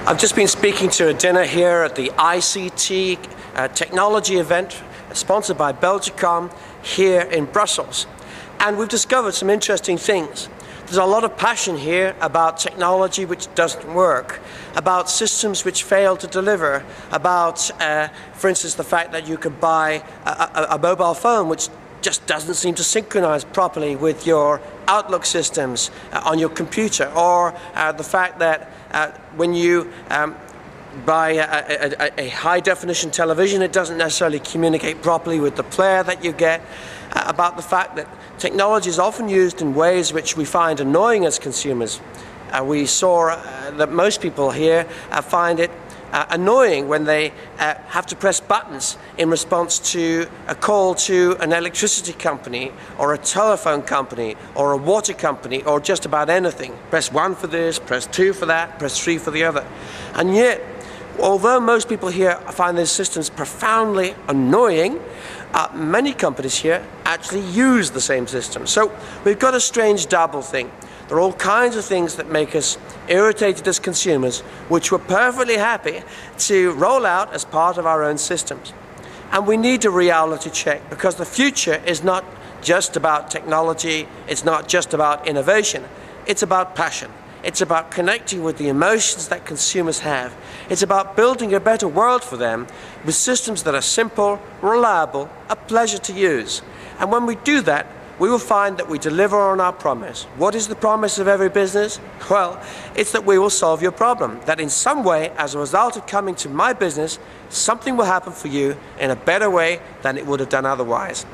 I've just been speaking to a dinner here at the ICT technology event sponsored by Belgicom here in Brussels. And we've discovered some interesting things. There's a lot of passion here about technology which doesn't work, about systems which fail to deliver, about, for instance, the fact that you could buy a mobile phone which just doesn't seem to synchronize properly with your Outlook systems on your computer, or the fact that when you buy a high-definition television, it doesn't necessarily communicate properly with the player that you get, about the fact that technology is often used in ways which we find annoying as consumers. We saw that most people here find it annoying when they have to press buttons in response to a call to an electricity company or a telephone company or a water company or just about anything. Press 1 for this, press 2 for that, press 3 for the other. And yet, although most people here find these systems profoundly annoying, many companies here actually use the same system. So we've got a strange double thing. There are all kinds of things that make us irritated as consumers, which we're perfectly happy to roll out as part of our own systems. And we need a reality check, because the future is not just about technology, it's not just about innovation, it's about passion. It's about connecting with the emotions that consumers have. It's about building a better world for them with systems that are simple, reliable, a pleasure to use. And when we do that, we will find that we deliver on our promise. What is the promise of every business? Well, it's that we will solve your problem, that in some way, as a result of coming to my business, something will happen for you in a better way than it would have done otherwise.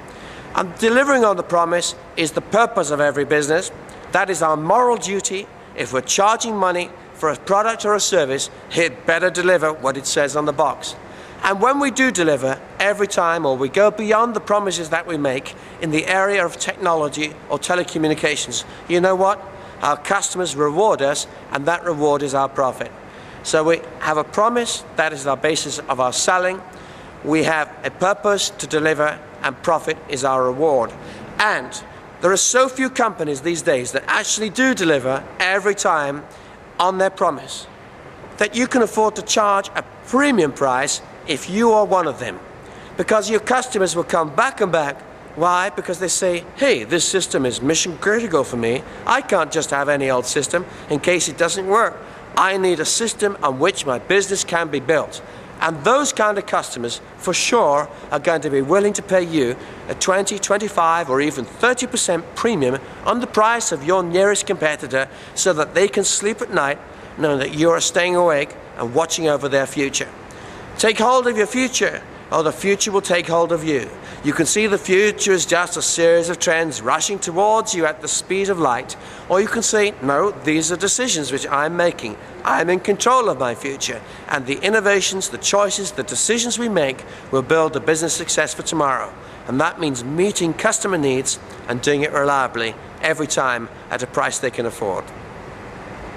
And delivering on the promise is the purpose of every business. That is our moral duty. If we're charging money for a product or a service, it better deliver what it says on the box. And when we do deliver every time, or we go beyond the promises that we make in the area of technology or telecommunications, you know what? Our customers reward us, and that reward is our profit. So we have a promise, that is our basis of our selling. We have a purpose to deliver, and profit is our reward. And there are so few companies these days that actually do deliver every time on their promise that you can afford to charge a premium price if you are one of them. Because your customers will come back and back. Why? Because they say, hey, this system is mission critical for me. I can't just have any old system in case it doesn't work. I need a system on which my business can be built. And those kind of customers, for sure, are going to be willing to pay you a 20, 25, or even 30% premium on the price of your nearest competitor, so that they can sleep at night knowing that you are staying awake and watching over their future. Take hold of your future, or the future will take hold of you. You can see the future as just a series of trends rushing towards you at the speed of light. Or you can say, no, these are decisions which I'm making. I'm in control of my future. And the innovations, the choices, the decisions we make will build a business success for tomorrow. And that means meeting customer needs and doing it reliably every time at a price they can afford.